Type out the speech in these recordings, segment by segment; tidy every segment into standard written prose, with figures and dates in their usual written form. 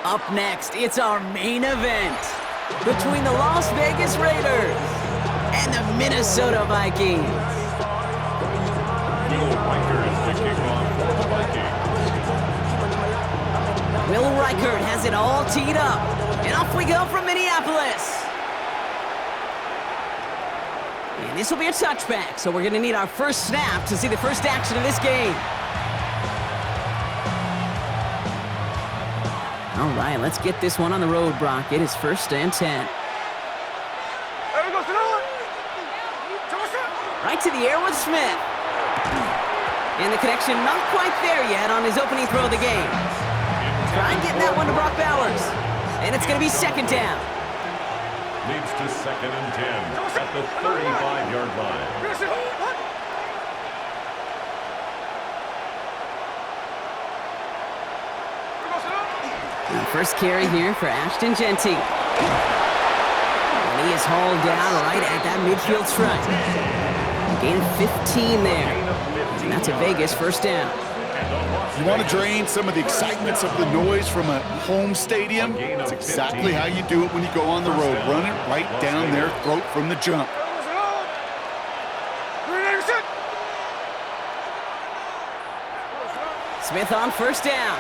Up next, it's our main event between the Las Vegas Raiders and the Minnesota Vikings. Will Reichert is the kickoff for the Vikings. Will Reichert has it all teed up, and off we go from Minneapolis. And this will be a touchback, so we're going to need our first snap to see the first action of this game. All right, let's get this one on the road, Brock. It is 1st and 10. Right to the air with Smith. And the connection not quite there yet on his opening throw of the game. Try and get that one to Brock Bowers. And it's going to be 2nd down. Leads to 2nd and 10 at the 35-yard line. First carry here for Ashton Genty. And he is hauled down right at that midfield stripe. Gain of 15 there. And that's a Vegas 1st down. You want to drain some of the excitements of the noise from a home stadium? It's exactly how you do it when you go on the road. Run it right down their throat from the jump. Smith on 1st down.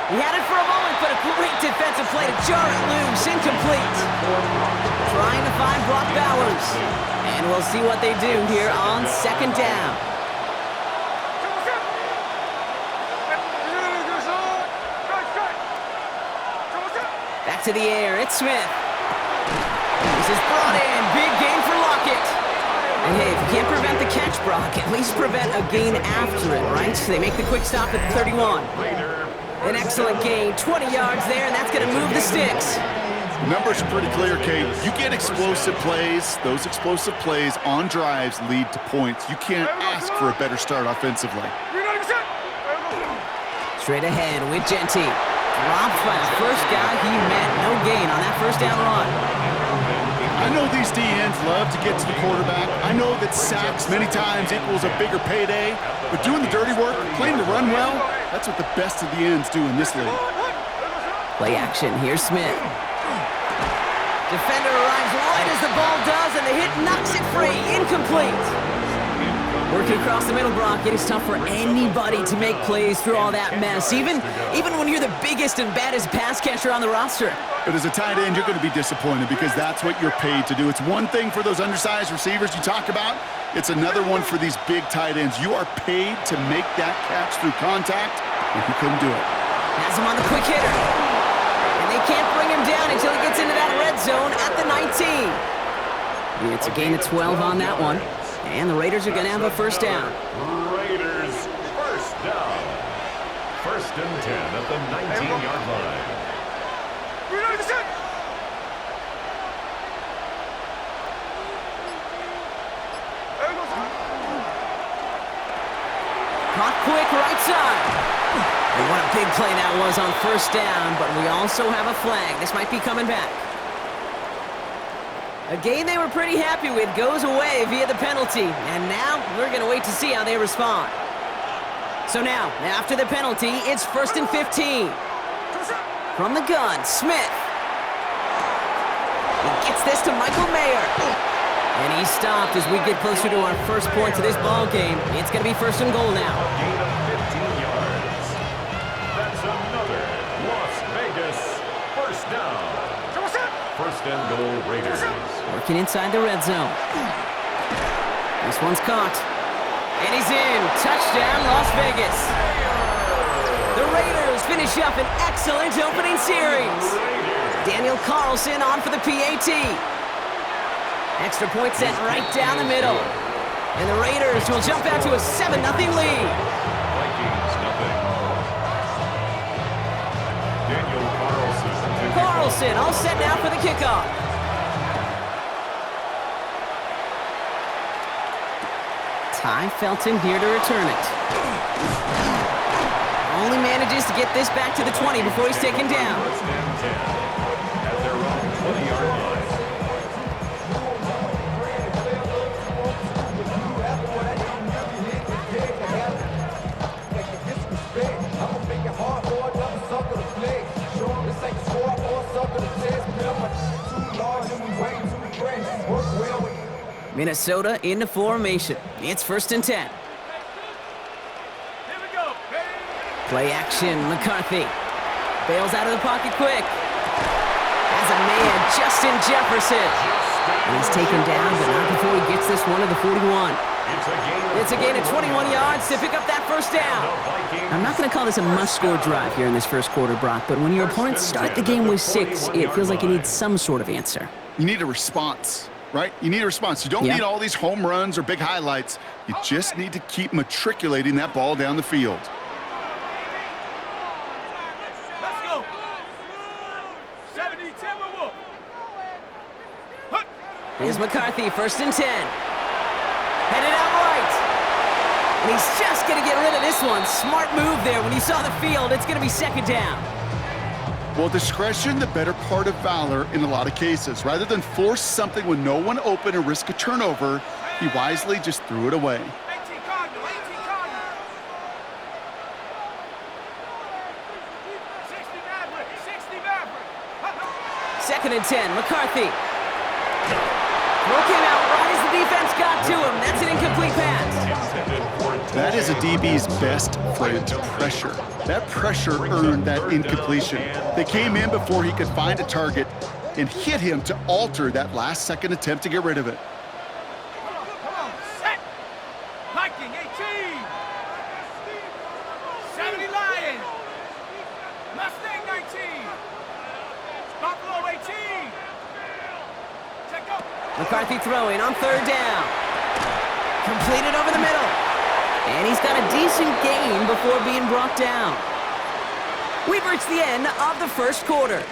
He had it for a moment, but a great defensive play to jar it loose. Incomplete. Trying to find Brock Bowers. And we'll see what they do here on 2nd down. Back to the air. It's Smith. This is brought in. Big gain for Lockett. And hey, if you can't prevent the catch, Brock, at least prevent a gain after it, right? So they make the quick stop at 31. An excellent gain, 20 yards there, and that's going to move the sticks. The numbers are pretty clear, Kate. You get explosive plays. Those explosive plays on drives lead to points. You can't ask for a better start offensively. Straight ahead with Genty. Drop flat, first guy he met. No gain on that 1st down run. I know these D-ends love to get to the quarterback. I know that sacks many times equals a bigger payday, but doing the dirty work, playing the run well, that's what the best of the ends do in this league. Play action, here's Smith. Defender arrives right as the ball does, and the hit knocks it free. Incomplete. Working across the middle, Brock, it is tough for anybody to make plays through all that mess, even when you're the biggest and baddest pass catcher on the roster. But as a tight end, you're going to be disappointed because that's what you're paid to do. It's one thing for those undersized receivers you talk about. It's another one for these big tight ends. You are paid to make that catch through contact, and he couldn't do it. Has him on the quick hitter. And they can't bring him down until he gets into that red zone at the 19. It's a gain of 12 on that one. And the Raiders are going to have a 1st down. Raiders 1st down. 1st and 10 at the 19-yard line. Caught quick right side. And what a big play that was on 1st down, but we also have a flag. This might be coming back. A gain they were pretty happy with goes away via the penalty, and now we're going to wait to see how they respond. So now, after the penalty, it's 1st and 15. From the gun, Smith. He gets this to Michael Mayer. And he stopped as we get closer to our first points of this ball game. It's going to be 1st and goal now. A gain of 15 yards. That's another Las Vegas 1st down. 1st and goal, Raiders. Working inside the red zone. This one's caught. And he's in. Touchdown, Las Vegas. The Raiders finish up an excellent opening series. Daniel Carlson on for the PAT. Extra point set right down the middle. And the Raiders will jump out to a 7-0 lead. Vikings nothing. Daniel Carlson. Carlson all set now for the kickoff. Ty Felton here to return it. Only manages to get this back to the 20 before he's taken down. 1st and 10 at their own 20-yard line. Minnesota into formation. It's 1st and 10. Play action, McCarthy. Bails out of the pocket quick. Has a man, Justin Jefferson. And he's taken down, but not before he gets this one to the 41. It's a gain of 21 yards to pick up that 1st down. I'm not going to call this a must-score drive here in this 1st quarter, Brock, but when your opponents start the game with 6, it feels like you need some sort of answer. You need a response, right? You need a response. You don't need all these home runs or big highlights. You just need to keep matriculating that ball down the field. Here's McCarthy, 1st and 10. Headed out right. And he's just going to get rid of this one. Smart move there. When he saw the field, it's going to be 2nd down. Well, discretion, the better part of valor in a lot of cases. Rather than force something with no one open and risk a turnover, he wisely just threw it away. 2nd and 10, McCarthy. Throw came out right as the defense got to him. That's an incomplete pass. That is a DB's best friend, pressure. That pressure earned that incompletion. They came in before he could find a target and hit him to alter that last-second attempt to get rid of it. Come on, set. Viking 18. 70 Lions. Mustang 19. Buffalo 18. Check up. McCarthy throwing on 3rd down. Completed over the middle. And he's got a decent gain before being brought down. We've reached the end of the 1st quarter.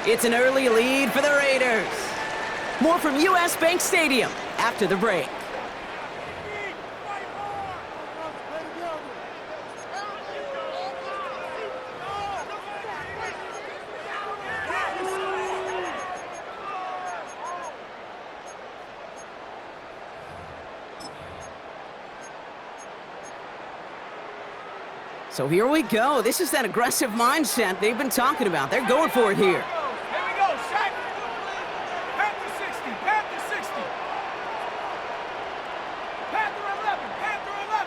It's an early lead for the Raiders. More from US Bank Stadium after the break. So here we go. This is that aggressive mindset they've been talking about. They're going for it here. Here we go, Shaq. Panther 60, Panther 60. Panther 11, Panther 11.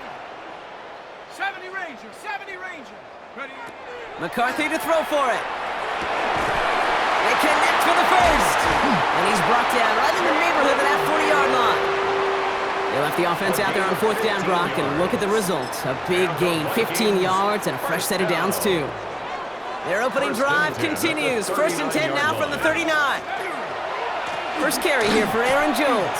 70 Ranger, 70 Ranger. Ready? McCarthy to throw for it. They connect for the 1st. And he's brought down right in the neighborhood of that 40-yard line. They left the offense out there on 4th down, Brock, and look at the result. A big gain, 15 yards, and a fresh set of downs, too. Their opening drive continues. 1st and 10 now from the 39. First carry here for Aaron Jones.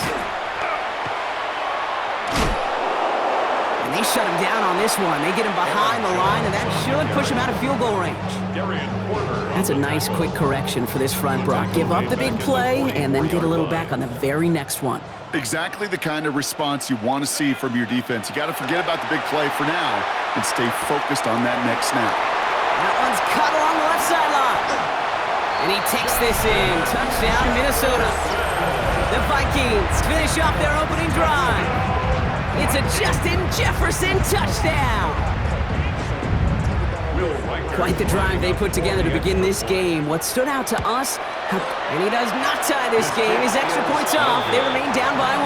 And they shut him down on this one. They get him behind the line, and that should push him out of field goal range. That's a nice quick correction for this front, Brock. Give up the big play, and then get a little back on the very next one. Exactly the kind of response you want to see from your defense. You got to forget about the big play for now and stay focused on that next snap. That one's cut along the left sideline. And he takes this in. Touchdown, Minnesota. The Vikings finish off their opening drive. It's a Justin Jefferson touchdown. Quite the drive they put together to begin this game. What stood out to us, and he does not tie this game. His extra points off. They remain down by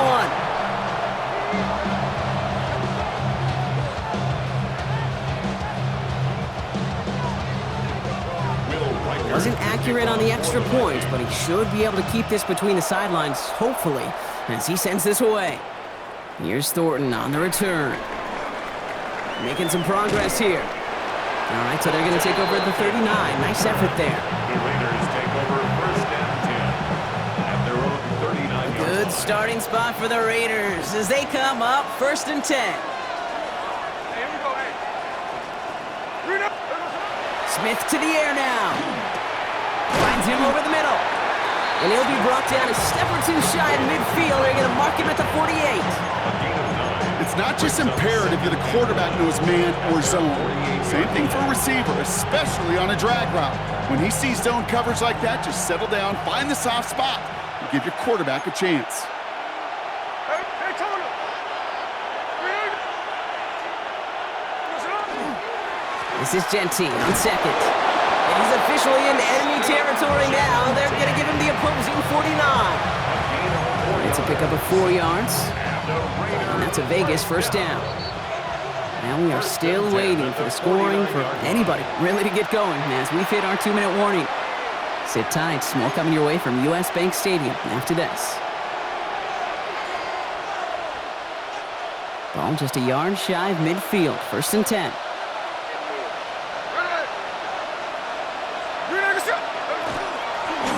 1. Wasn't accurate on the extra point, but he should be able to keep this between the sidelines, hopefully, as he sends this away. Here's Thornton on the return. Making some progress here. All right, so they're going to take over at the 39. Nice effort there. The Raiders take over 1st and 10 at their own 39. Good starting spot for the Raiders as they come up 1st and 10. Hey, here we go, hey. Smith to the air now. Finds him over the middle. And he'll be brought down a step or two shy of midfield. They're going to mark him at the 48. It's not just imperative that a quarterback knows man or zone. Same thing for a receiver, especially on a drag route. When he sees zone coverage like that, just settle down, find the soft spot, and give your quarterback a chance. Hey, Tony. This is Genty on 2nd. And he's officially in enemy territory now. They're going to give him the opposing 49. It's a pickup of 4 yards. And that's a Vegas first down. Now we are still waiting for the scoring for anybody really to get going as we've hit our 2-minute warning. Sit tight, more coming your way from US Bank Stadium after this. Ball just a yard shy of midfield, 1st and 10.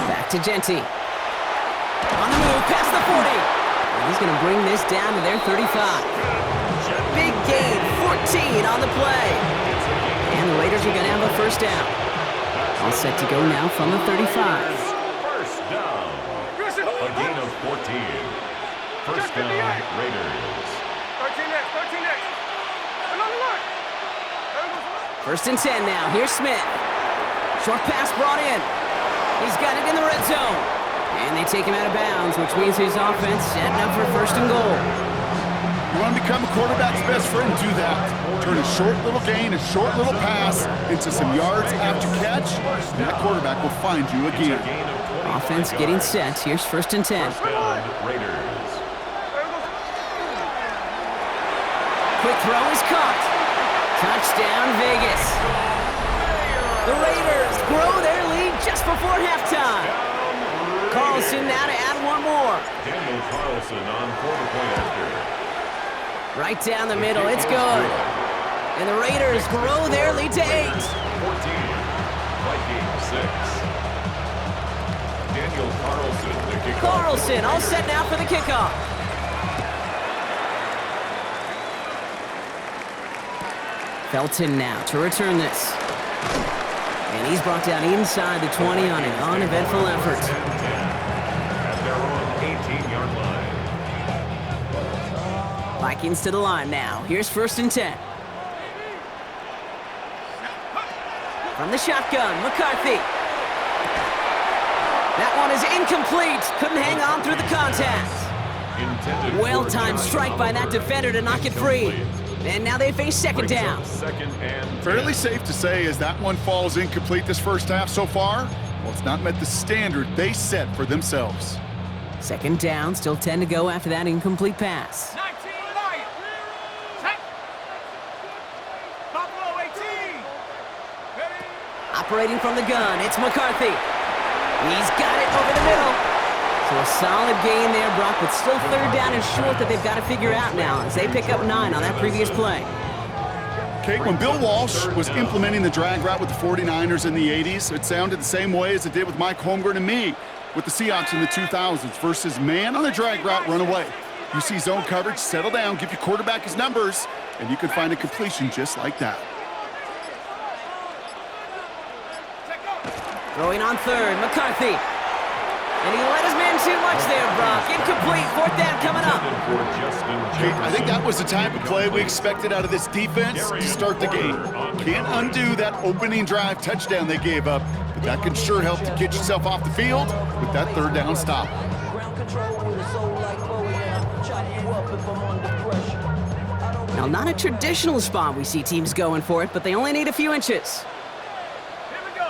Back to Genty. On the move, past the 40. And he's going to bring this down to their 35. Big gain, 14 on the play. And the Raiders are going to have a first down. All set to go now from the 35. First down. A gain of 14. First down, Raiders. 13 next. Another one. 1st and 10 now. Here's Smith. Short pass brought in. He's got it in the red zone. And they take him out of bounds, which means his offense setting up for 1st and goal. You want to become a quarterback's best friend, do that. Turn a short little gain, a short little pass into some yards after catch, and that quarterback will find you again. Offense getting set. Here's 1st and 10. Raiders. Quick throw is caught. Touchdown, Vegas. The Raiders grow their lead just before halftime. Carlson now to add one more. Daniel Carlson on for the point after. Right down the middle, it's good. And the Raiders grow their lead to 8. 14. Viking 6. Daniel Carlson, the kickoff. Carlson all set now for the kickoff. Felton now to return this. And he's brought down inside the 20 on an uneventful effort. At their own 18-yard line. Vikings to the line now. Here's 1st and 10. From the shotgun, McCarthy. That one is incomplete. Couldn't hang on through the contact. Well-timed strike by that defender to knock it free. And now they face 2nd down. Fairly safe to say as that one falls incomplete this first half so far, well, it's not met the standard they set for themselves. 2nd down, still 10 to go after that incomplete pass. 19 Lions. Set. Buffalo 18. Ready. Operating from the gun, it's McCarthy. He's got it over the middle. So a solid gain there, Brock, but still 3rd down and short that they've got to figure out now as they pick up 9 on that previous play. Kate, when Bill Walsh was implementing the drag route with the 49ers in the 80s, it sounded the same way as it did with Mike Holmgren and me with the Seahawks in the 2000s versus man on the drag route, run away. You see zone coverage, settle down, give your quarterback his numbers, and you can find a completion just like that. Throwing on 3rd, McCarthy. And he let his man too much there, Brock. Incomplete, 4th down coming up. Kate, I think that was the type of play we expected out of this defense to start the game. Can't undo that opening drive touchdown they gave up, but that can sure help to get yourself off the field with that 3rd down stop. Now, not a traditional spot we see teams going for it, but they only need a few inches. Here we go.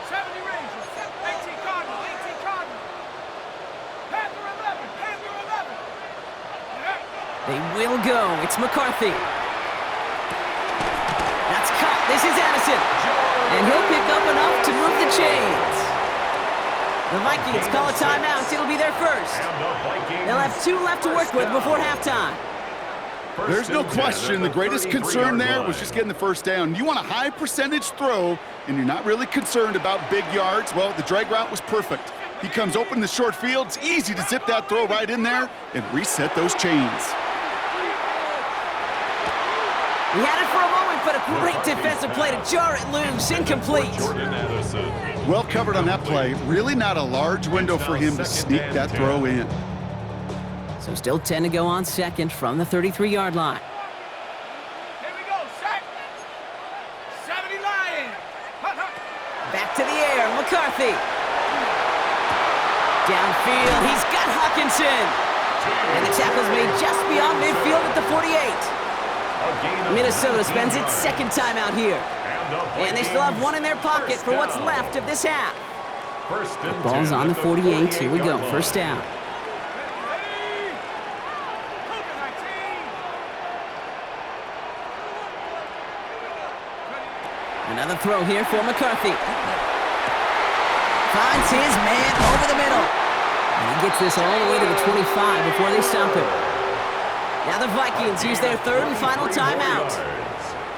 70 Rangers. 18 Cardinal. Panther 11. They will go. It's McCarthy. That's cut. This is Addison. And he'll pick up enough to move the chains. The Vikings call a timeout. It'll be their first. They'll have 2 left to work with before halftime. There's no question the greatest concern there was just getting the 1st down. You want a high percentage throw, and you're not really concerned about big yards. Well, the drag route was perfect. He comes open in the short field. It's easy to zip that throw right in there and reset those chains. He had it for a moment, but a great defensive play to jar it loose. Incomplete. Well covered on that play. Really not a large window for him to sneak that throw in. So still 10 to go on 2nd from the 33-yard line. Here we go. Set. 70 Lions. Back to the air, McCarthy. Downfield, he's got Hawkinson. And the tackle's made just beyond midfield at the 48. Minnesota spends its 2nd time out here. And they still have 1 in their pocket for what's left of this half. First and Ball's 10 on the at 48. Here we go. 48-yard First line. down. Another throw here for McCarthy. Finds his man over the middle. And he gets this all the way to the 25 before they stop him. Now the Vikings use their third and final timeout.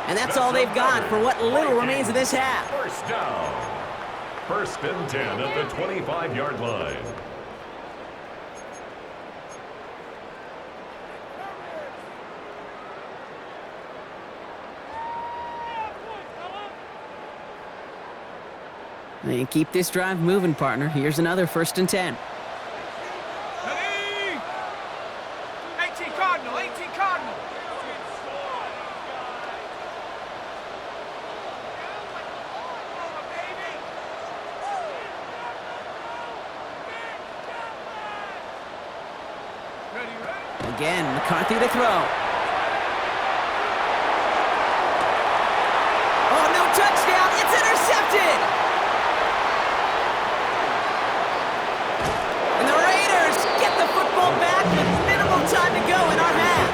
And that's all they've got for what little remains of this half. First down. First and 10 at the 25-yard line. They keep this drive moving, partner. Here's another first and 10. 18 Cardinal, 18 Cardinal. Again, McCarthy to throw. Oh, no touchdown. It's intercepted. And the Raiders get the football back with minimal time to go in our half.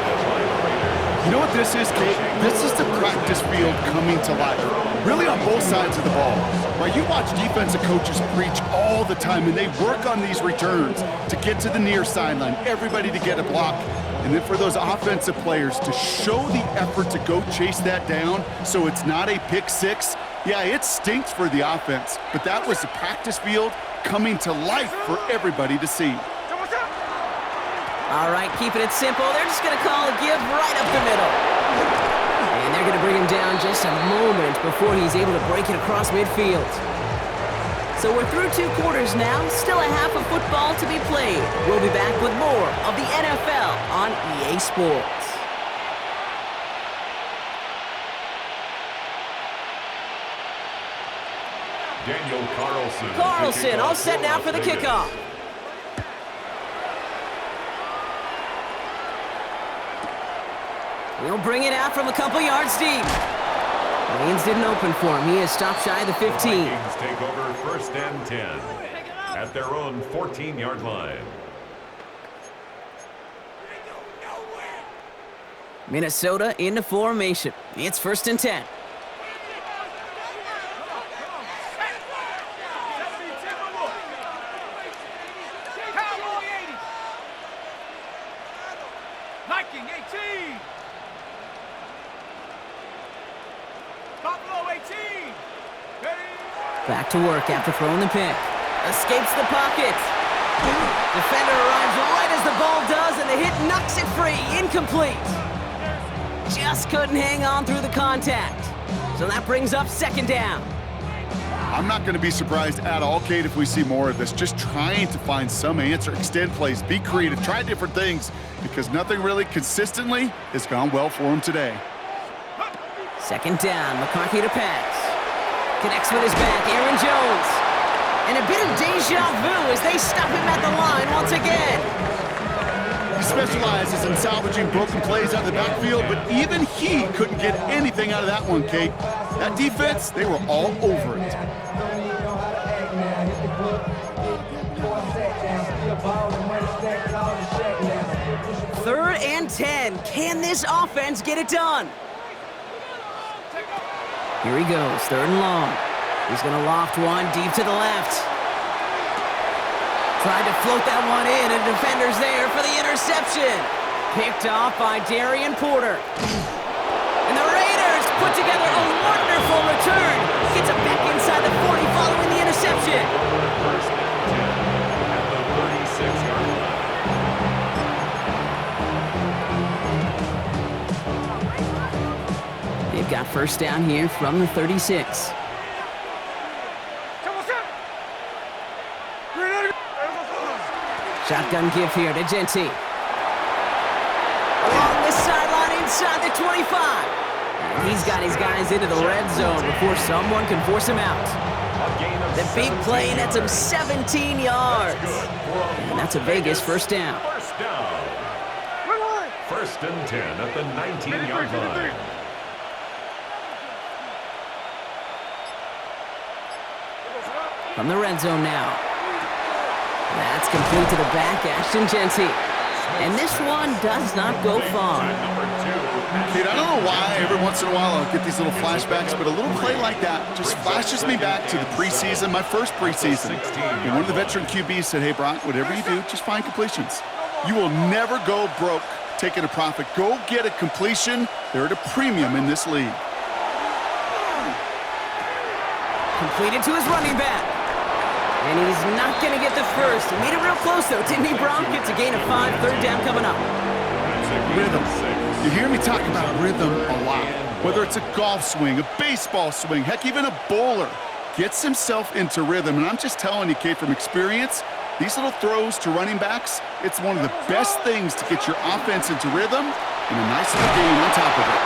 You know what this is, Kate? This is the practice field coming to life. Really on both sides of the ball. Right? You watch defensive coaches preach all the time, and they work on these returns to get to the near sideline, everybody to get a block. And then for those offensive players to show the effort to go chase that down so it's not a pick six. Yeah, it stinks for the offense, but that was the practice field coming to life for everybody to see. All right, keeping it simple. They're just going to call a give right up the middle. And they're going to bring him down just a moment before he's able to break it across midfield. So we're through 2 quarters now. Still a half of football to be played. We'll be back with more of the NFL on EA Sports. Daniel Carlson. Carlson all set now for the kickoff. He'll bring it out from a couple yards deep. Lanes didn't open for him. He is stopped shy of the 15. Vikings take over first and 10 at their own 14-yard line. Minnesota into formation. It's first and 10. Viking 18. Buffalo 18. Back to work after throwing the pick. Escapes the pocket. Defender arrives right as the ball does, and the hit knocks it free. Incomplete. Just couldn't hang on through the contact. So that brings up second down. I'm not going to be surprised at all, Kate, if we see more of this. Just trying to find some answer, extend plays, be creative, try different things, because nothing really consistently has gone well for him today. Second down, McCarthy to pass. Connects with his back, Aaron Jones. And a bit of deja vu as they stop him at the line once again. He specializes in salvaging broken plays out of the backfield, but even he couldn't get anything out of that one, Kate. That defense, they were all over it. Third and 10. Can this offense get it done? Here he goes, third and long. He's going to loft one deep to the left. Tried to float that one in, and defender's there for the interception. Picked off by Darian Porter. And the Raiders put together a wonderful return. Gets it back inside the 40 following the interception. First and 10 at the 36-yard line. They've got first down here from the 36. Shotgun give here to Genty. Along this sideline inside the 25. And he's got his guys into the red zone before someone can force him out. The big play nets him 17 yards. And that's a Vegas first down. First down. First and 10 at the 19-yard line. From the red zone now. That's complete to the back, Ashton Genty. And this one does not go far. Kid, I don't know why every once in a while I'll get these little flashbacks, but a little play like that just flashes me back to the preseason, my first preseason. And one of the veteran QBs said, hey, Brock, whatever you do, just find completions. You will never go broke taking a profit. Go get a completion. They're at a premium in this league. Completed to his running back. And he's not going to get the first. He made it real close, though, didn't he, Bronk? Gets a gain of 5, third down coming up. Rhythm. You hear me talk about rhythm a lot. Whether it's a golf swing, a baseball swing, heck, even a bowler gets himself into rhythm. And I'm just telling you, Kate, from experience, these little throws to running backs, it's one of the best things to get your offense into rhythm and a nice little gain on top of it.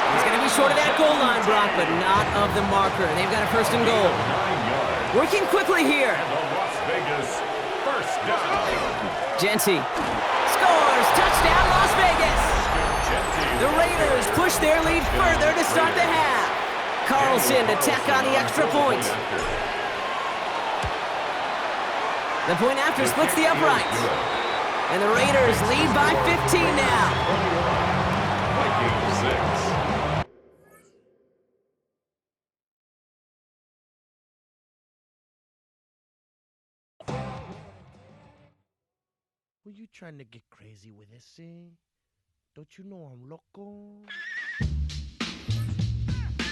He's going to be short of that goal line, Brock, but not of the marker. They've got a first and goal. Working quickly here. Las Vegas, first down. Genty scores. Touchdown, Las Vegas. The Raiders push their lead further to start the half. Carlson to tack on the extra point. The point after splits the uprights. And the Raiders lead by 15 now. Vikings 6. Were you trying to get crazy with this thing? Don't you know I'm loco?